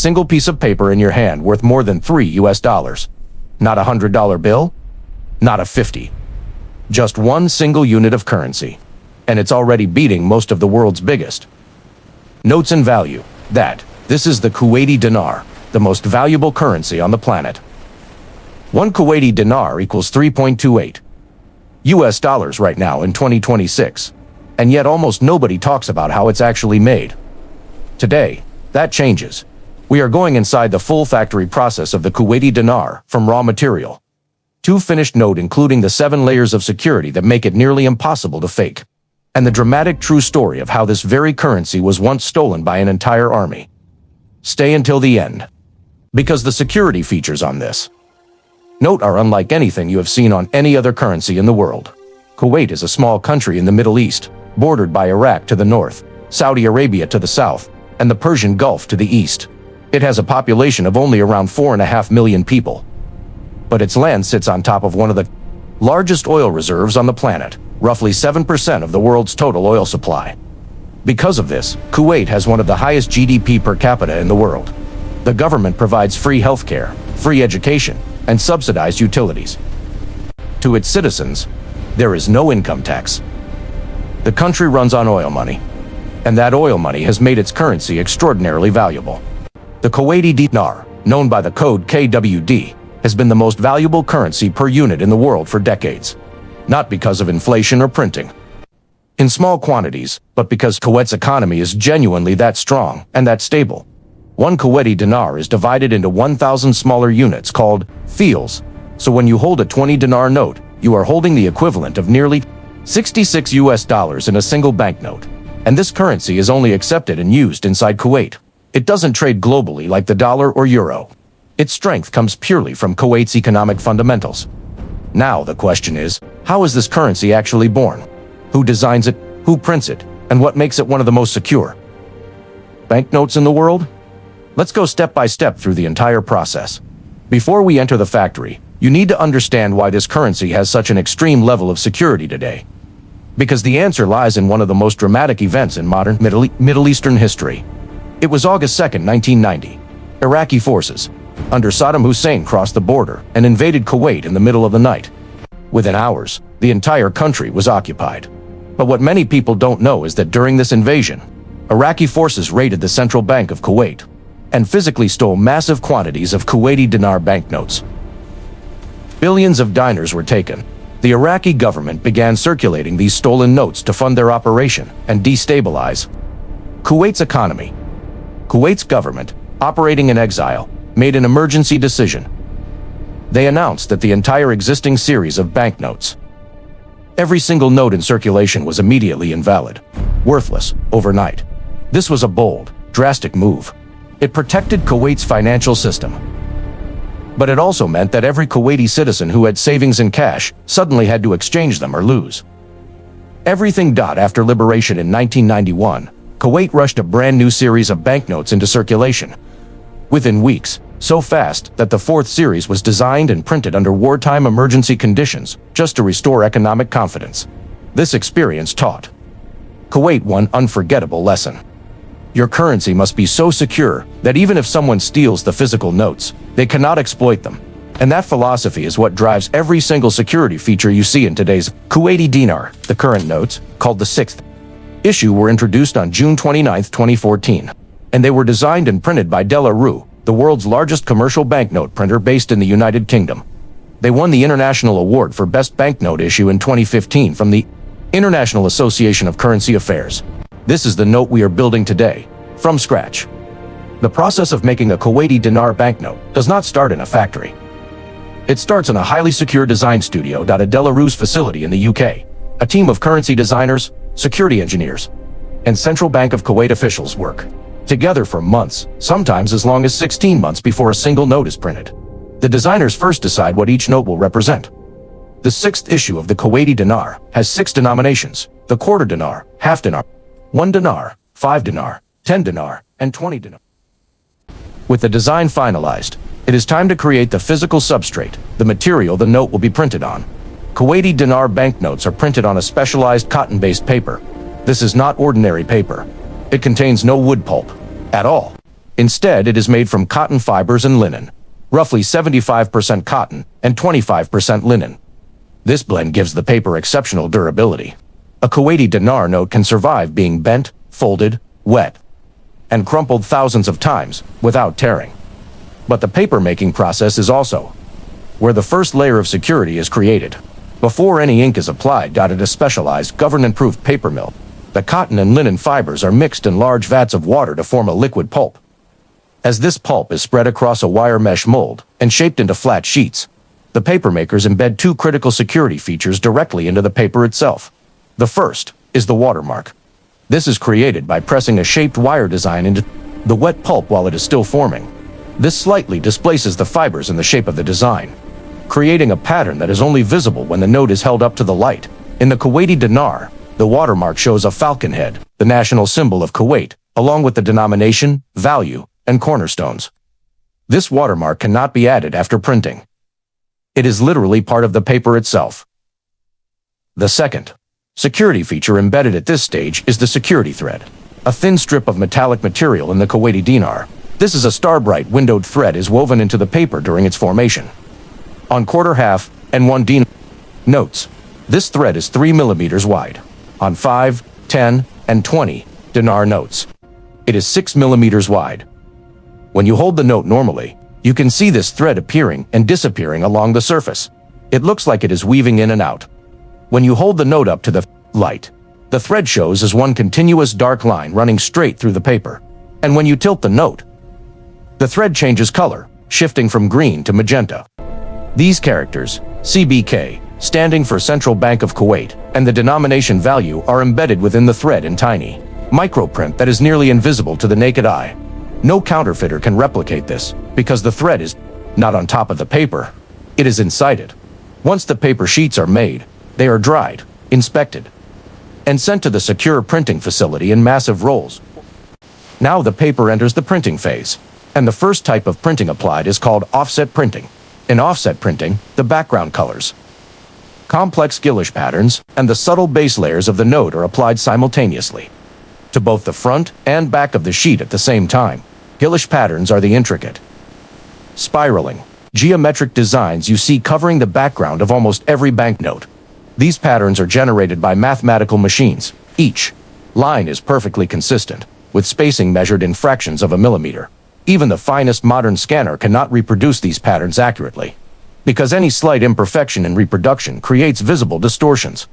single piece of paper in your hand worth more than $3. Not a $100 bill, not a 50. Just one single unit of currency. And it's already beating most of the world's biggest notes in value. This is the Kuwaiti dinar, the most valuable currency on the planet. One Kuwaiti dinar equals 3.28 US dollars right now in 2026. And yet almost nobody talks about how it's actually made. Today, that changes. We are going inside the full factory process of the Kuwaiti dinar, from raw material to finished note, including the 7 layers of security that make it nearly impossible to fake, and the dramatic true story of how this very currency was once stolen by an entire army. Stay until the end, because the security features on this note are unlike anything you have seen on any other currency in the world. Kuwait is a small country in the Middle East, bordered by Iraq to the north, Saudi Arabia to the south, and the Persian Gulf to the east. It has a population of only around 4.5 million people. But its land sits on top of one of the largest oil reserves on the planet, roughly 7% of the world's total oil supply. Because of this, Kuwait has one of the highest GDP per capita in the world. The government provides free healthcare, free education, and subsidized utilities. To its citizens, there is no income tax. The country runs on oil money, and that oil money has made its currency extraordinarily valuable. The Kuwaiti Dinar, known by the code KWD, has been the most valuable currency per unit in the world for decades. Not because of inflation or printing in small quantities, but because Kuwait's economy is genuinely that strong and that stable. One Kuwaiti dinar is divided into 1,000 smaller units called fiels. So when you hold a 20 dinar note, you are holding the equivalent of nearly 66 US dollars in a single banknote. And this currency is only accepted and used inside Kuwait. It doesn't trade globally like the dollar or euro. Its strength comes purely from Kuwait's economic fundamentals. Now the question is, how is this currency actually born? Who designs it, who prints it, and what makes it one of the most secure banknotes in the world? Let's go step by step through the entire process. Before we enter the factory, you need to understand why this currency has such an extreme level of security today. Because the answer lies in one of the most dramatic events in modern Middle Eastern history. It was August 2, 1990. Iraqi forces, under Saddam Hussein, crossed the border and invaded Kuwait in the middle of the night. Within hours, the entire country was occupied. But what many people don't know is that during this invasion, Iraqi forces raided the central bank of Kuwait and physically stole massive quantities of Kuwaiti dinar banknotes. Billions of dinars were taken. The Iraqi government began circulating these stolen notes to fund their operation and destabilize Kuwait's economy. Kuwait's government, operating in exile, made an emergency decision. They announced that the entire existing series of banknotes, every single note in circulation, was immediately invalid, worthless, overnight. This was a bold, drastic move. It protected Kuwait's financial system. But it also meant that every Kuwaiti citizen who had savings in cash suddenly had to exchange them or lose everything. After liberation in 1991, Kuwait rushed a brand new series of banknotes into circulation. Within weeks, so fast that the 4th series was designed and printed under wartime emergency conditions, just to restore economic confidence. This experience taught Kuwait one unforgettable lesson. Your currency must be so secure that even if someone steals the physical notes, they cannot exploit them. And that philosophy is what drives every single security feature you see in today's Kuwaiti dinar. The current notes, called the 6th issue, were introduced on June 29, 2014. And they were designed and printed by De La Rue, the world's largest commercial banknote printer based in the United Kingdom. They won the International Award for Best Banknote Issue in 2015 from the International Association of Currency Affairs. This is the note we are building today, from scratch. The process of making a Kuwaiti dinar banknote does not start in a factory. It starts in a highly secure design studio at De La Rue's facility in the UK. A team of currency designers, security engineers, and Central Bank of Kuwait officials work together for months, sometimes as long as 16 months before a single note is printed. The designers first decide what each note will represent. The 6th issue of the Kuwaiti dinar has 6 denominations: the quarter dinar, half dinar, 1 dinar, 5 dinar, 10 dinar, and 20 dinar. With the design finalized, it is time to create the physical substrate, the material the note will be printed on. Kuwaiti dinar banknotes are printed on a specialized cotton-based paper. This is not ordinary paper. It contains no wood pulp at all. Instead, it is made from cotton fibers and linen, roughly 75% cotton and 25% linen. This blend gives the paper exceptional durability. A Kuwaiti dinar note can survive being bent, folded, wet, and crumpled thousands of times without tearing. But the paper-making process is also where the first layer of security is created. Before any ink is applied at a specialized government-approved paper mill, the cotton and linen fibers are mixed in large vats of water to form a liquid pulp. As this pulp is spread across a wire mesh mold and shaped into flat sheets, the papermakers embed two critical security features directly into the paper itself. The first is the watermark. This is created by pressing a shaped wire design into the wet pulp while it is still forming. This slightly displaces the fibers in the shape of the design, creating a pattern that is only visible when the note is held up to the light. In the Kuwaiti dinar, the watermark shows a falcon head, the national symbol of Kuwait, along with the denomination, value, and cornerstones. This watermark cannot be added after printing. It is literally part of the paper itself. The second security feature embedded at this stage is the security thread, a thin strip of metallic material in the Kuwaiti dinar. This is a star-bright windowed thread is woven into the paper during its formation. On quarter half and 1 dinar notes, this thread is 3 millimeters wide. On 5, 10, and 20 dinar notes, it is 6 millimeters wide. When you hold the note normally, you can see this thread appearing and disappearing along the surface. It looks like it is weaving in and out. When you hold the note up to the light, the thread shows as one continuous dark line running straight through the paper. And when you tilt the note, the thread changes color, shifting from green to magenta. These characters, CBK, standing for Central Bank of Kuwait, and the denomination value are embedded within the thread in tiny microprint that is nearly invisible to the naked eye. No counterfeiter can replicate this, because the thread is not on top of the paper. It is inside it. Once the paper sheets are made, they are dried, inspected, and sent to the secure printing facility in massive rolls. Now the paper enters the printing phase, and the first type of printing applied is called offset printing. In offset printing, the background colors, complex gouache patterns, and the subtle base layers of the note are applied simultaneously to both the front and back of the sheet at the same time. Gouache patterns are the intricate, spiraling, geometric designs you see covering the background of almost every banknote. These patterns are generated by mathematical machines. Each line is perfectly consistent, with spacing measured in fractions of a millimeter. Even the finest modern scanner cannot reproduce these patterns accurately, because any slight imperfection in reproduction creates visible distortions.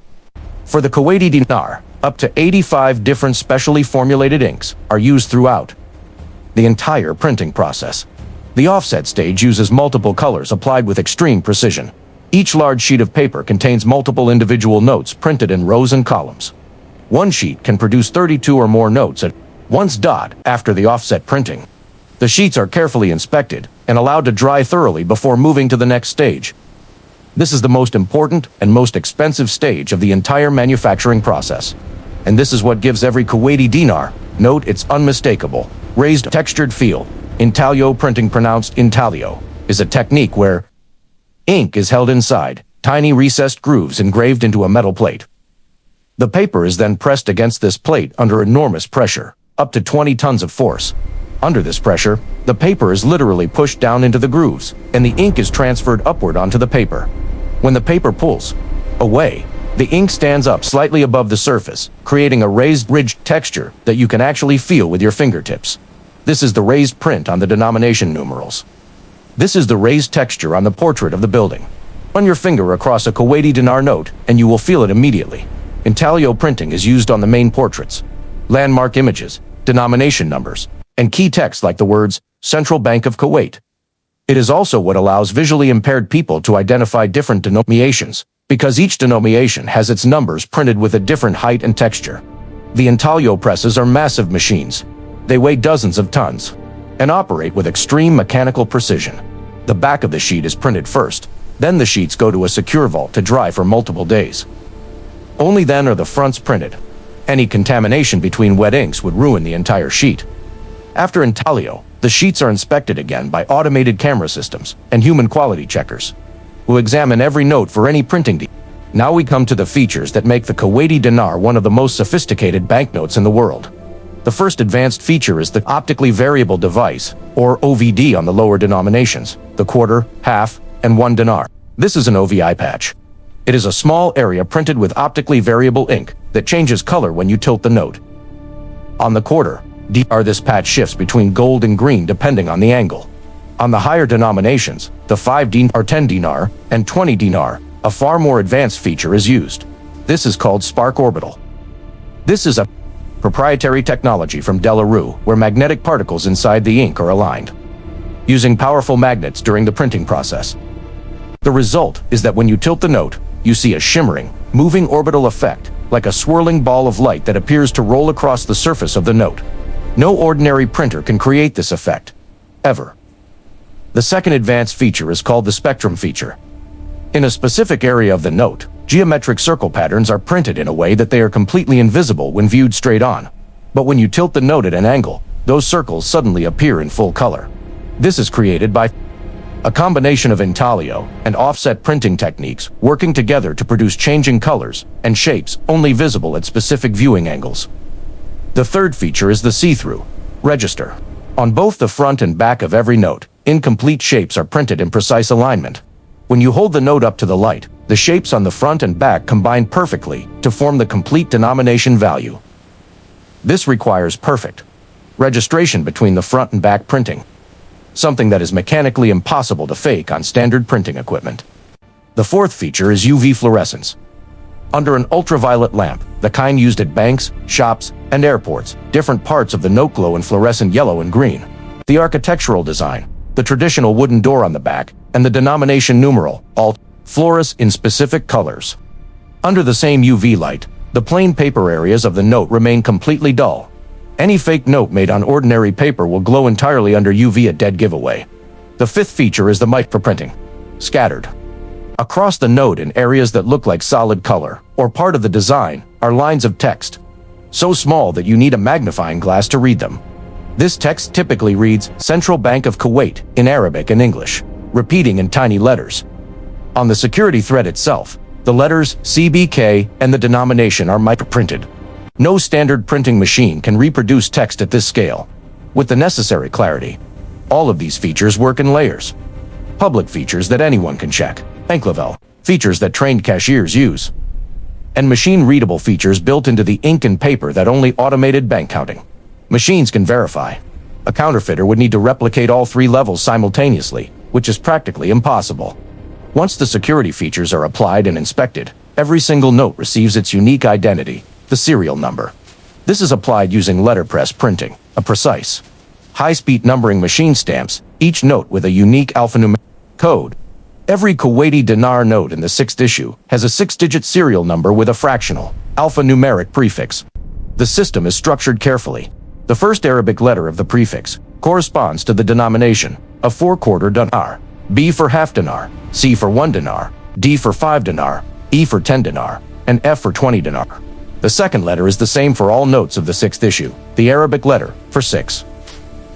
For the Kuwaiti dinar, up to 85 different specially formulated inks are used throughout the entire printing process. The offset stage uses multiple colors applied with extreme precision. Each large sheet of paper contains multiple individual notes printed in rows and columns. One sheet can produce 32 or more notes at once. After the offset printing, the sheets are carefully inspected and allowed to dry thoroughly before moving to the next stage. This is the most important and most expensive stage of the entire manufacturing process. And this is what gives every Kuwaiti dinar note its unmistakable, raised textured feel. Intaglio printing, pronounced intaglio, is a technique where ink is held inside tiny recessed grooves engraved into a metal plate. The paper is then pressed against this plate under enormous pressure, up to 20 tons of force. Under this pressure, the paper is literally pushed down into the grooves, and the ink is transferred upward onto the paper. When the paper pulls away, the ink stands up slightly above the surface, creating a raised, ridged texture that you can actually feel with your fingertips. This is the raised print on the denomination numerals. This is the raised texture on the portrait of the building. Run your finger across a Kuwaiti dinar note, and you will feel it immediately. Intaglio printing is used on the main portraits, landmark images, denomination numbers, and key text like the words, Central Bank of Kuwait. It is also what allows visually impaired people to identify different denominations, because each denomination has its numbers printed with a different height and texture. The intaglio presses are massive machines. They weigh dozens of tons and operate with extreme mechanical precision. The back of the sheet is printed first, then the sheets go to a secure vault to dry for multiple days. Only then are the fronts printed. Any contamination between wet inks would ruin the entire sheet. After intaglio, the sheets are inspected again by automated camera systems and human quality checkers, who examine every note for any printing defects. Now we come to the features that make the Kuwaiti dinar one of the most sophisticated banknotes in the world. The first advanced feature is the optically variable device, or OVD on the lower denominations, the quarter, half, and 1 dinar. This is an OVI patch. It is a small area printed with optically variable ink that changes color when you tilt the note. On the quarter, dinar, this patch shifts between gold and green depending on the angle. On the higher denominations, the 5 dinar, 10 dinar, and 20 dinar, a far more advanced feature is used. This is called spark orbital. This is a proprietary technology from De La Rue where magnetic particles inside the ink are aligned, using powerful magnets during the printing process. The result is that when you tilt the note, you see a shimmering, moving orbital effect, like a swirling ball of light that appears to roll across the surface of the note. No ordinary printer can create this effect, ever. The second advanced feature is called the spectrum feature. In a specific area of the note, geometric circle patterns are printed in a way that they are completely invisible when viewed straight on. But when you tilt the note at an angle, those circles suddenly appear in full color. This is created by a combination of intaglio and offset printing techniques working together to produce changing colors and shapes only visible at specific viewing angles. The third feature is the see-through register. On both the front and back of every note, incomplete shapes are printed in precise alignment. When you hold the note up to the light, the shapes on the front and back combine perfectly to form the complete denomination value. This requires perfect registration between the front and back printing, something that is mechanically impossible to fake on standard printing equipment. The fourth feature is UV fluorescence. Under an ultraviolet lamp, the kind used at banks, shops, and airports, different parts of the note glow in fluorescent yellow and green. The architectural design, the traditional wooden door on the back, and the denomination numeral, alt, fluoresce in specific colors. Under the same UV light, the plain paper areas of the note remain completely dull. Any fake note made on ordinary paper will glow entirely under UV, a dead giveaway. The fifth feature is the microprinting. Scattered across the note in areas that look like solid color, or part of the design, are lines of text, so small that you need a magnifying glass to read them. This text typically reads, Central Bank of Kuwait, in Arabic and English, repeating in tiny letters. On the security thread itself, the letters CBK and the denomination are microprinted. No standard printing machine can reproduce text at this scale with the necessary clarity. All of these features work in layers. Public features that anyone can check, enclavel, features that trained cashiers use, and machine-readable features built into the ink and paper that only automated bank counting machines can verify. A counterfeiter would need to replicate all 3 levels simultaneously, which is practically impossible. Once the security features are applied and inspected, every single note receives its unique identity, the serial number. This is applied using letterpress printing, a precise, high-speed numbering machine stamps each note with a unique alphanumeric code. Every Kuwaiti Dinar note in the 6th issue has a 6-digit serial number with a fractional, alphanumeric prefix. The system is structured carefully. The first Arabic letter of the prefix corresponds to the denomination, a 4/4 dinar, B for half dinar, C for 1 dinar, D for 5 dinar, E for 10 dinar, and F for 20 dinar. The second letter is the same for all notes of the 6th issue, the Arabic letter, for 6.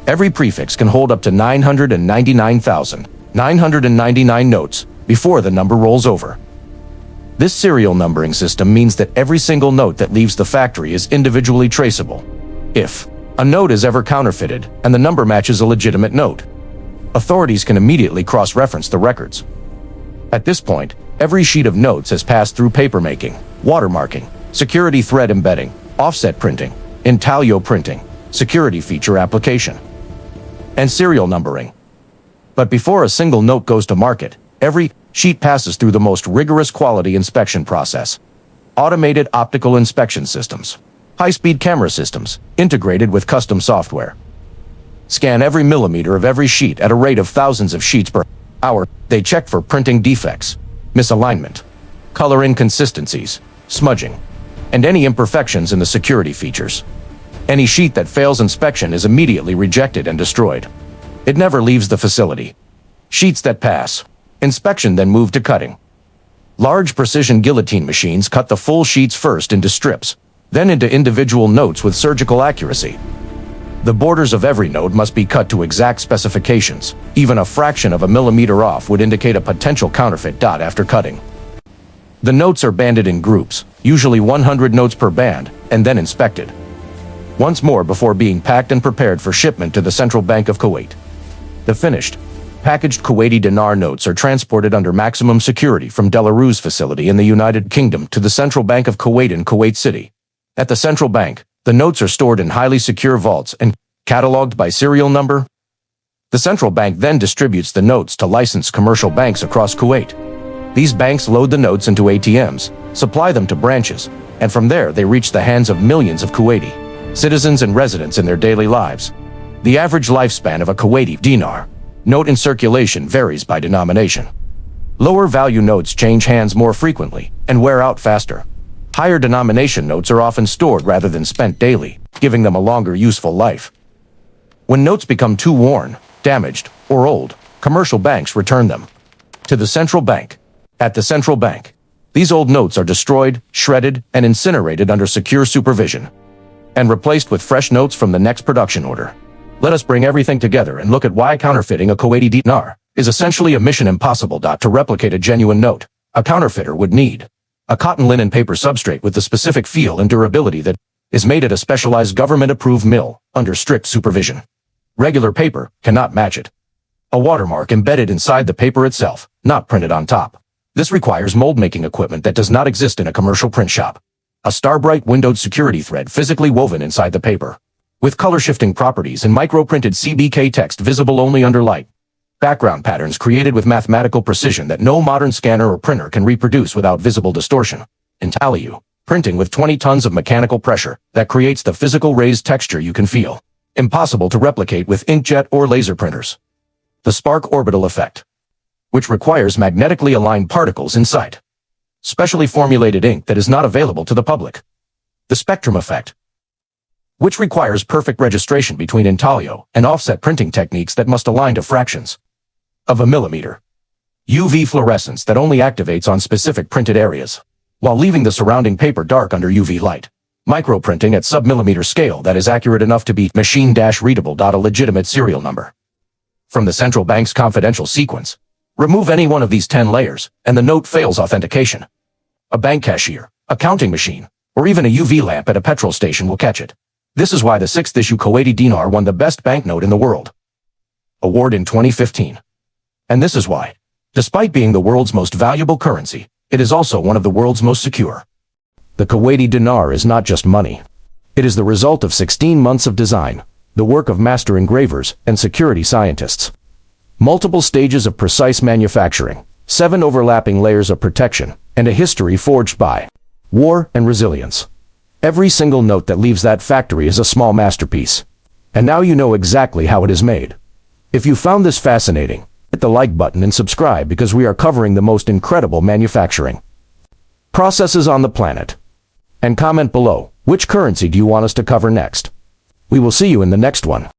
Every prefix can hold up to 999,999 notes before the number rolls over. This serial numbering system means that every single note that leaves the factory is individually traceable. If a note is ever counterfeited and the number matches a legitimate note, authorities can immediately cross-reference the records. At this point, every sheet of notes has passed through papermaking, watermarking, security thread embedding, offset printing, intaglio printing, security feature application, and serial numbering. But before a single note goes to market, every sheet passes through the most rigorous quality inspection process. Automated optical inspection systems, high-speed camera systems, integrated with custom software, scan every millimeter of every sheet at a rate of thousands of sheets per hour. They check for printing defects, misalignment, color inconsistencies, smudging, and any imperfections in the security features. Any sheet that fails inspection is immediately rejected and destroyed. It never leaves the facility. Sheets that pass inspection then move to cutting. Large precision guillotine machines cut the full sheets first into strips, then into individual notes with surgical accuracy. The borders of every note must be cut to exact specifications. Even a fraction of a millimeter off would indicate a potential counterfeit dot after cutting. The notes are banded in groups, usually 100 notes per band, and then inspected. once more before being packed and prepared for shipment to the Central Bank of Kuwait. The finished, packaged Kuwaiti Dinar notes are transported under maximum security from Delarue's facility in the United Kingdom to the Central Bank of Kuwait in Kuwait City. At the Central Bank, the notes are stored in highly secure vaults and catalogued by serial number. The Central Bank then distributes the notes to licensed commercial banks across Kuwait. These banks load the notes into ATMs, supply them to branches, and from there they reach the hands of millions of Kuwaiti citizens and residents in their daily lives. The average lifespan of a Kuwaiti dinar note in circulation varies by denomination. Lower value notes change hands more frequently and wear out faster. Higher denomination notes are often stored rather than spent daily, giving them a longer useful life. When notes become too worn, damaged, or old, commercial banks return them to the central bank. At the central bank, these old notes are destroyed, shredded, and incinerated under secure supervision, and replaced with fresh notes from the next production order. Let us bring everything together and look at why counterfeiting a Kuwaiti dinar is essentially a mission impossible. To replicate a genuine note, a counterfeiter would need a cotton linen paper substrate with the specific feel and durability that is made at a specialized government-approved mill under strict supervision. Regular paper cannot match it. A watermark embedded inside the paper itself, not printed on top. This requires mold-making equipment that does not exist in a commercial print shop. A star-bright windowed security thread physically woven inside the paper, with color-shifting properties and micro-printed CBK text visible only under light. Background patterns created with mathematical precision that no modern scanner or printer can reproduce without visible distortion. Intaglio, printing with 20 tons of mechanical pressure that creates the physical raised texture you can feel. Impossible to replicate with inkjet or laser printers. The spark orbital effect, which requires magnetically aligned particles inside specially formulated ink that is not available to the public. The spectrum effect, which requires perfect registration between intaglio and offset printing techniques that must align to fractions of a millimeter. UV fluorescence that only activates on specific printed areas, while leaving the surrounding paper dark under UV light. Microprinting at sub-millimeter scale that is accurate enough to be machine-readable. A legitimate serial number. From the central bank's confidential sequence, remove any one of these 10 layers, and the note fails authentication. A bank cashier, a counting machine, or even a UV lamp at a petrol station will catch it. This is why the 6th issue Kuwaiti Dinar won the best banknote in the world award in 2015. And this is why, despite being the world's most valuable currency, it is also one of the world's most secure. The Kuwaiti Dinar is not just money. It is the result of 16 months of design, the work of master engravers and security scientists. Multiple stages of precise manufacturing, 7 overlapping layers of protection, and a history forged by war and resilience. Every single note that leaves that factory is a small masterpiece. And now you know exactly how it is made. If you found this fascinating, hit the like button and subscribe because we are covering the most incredible manufacturing processes on the planet. And comment below, which currency do you want us to cover next? We will see you in the next one.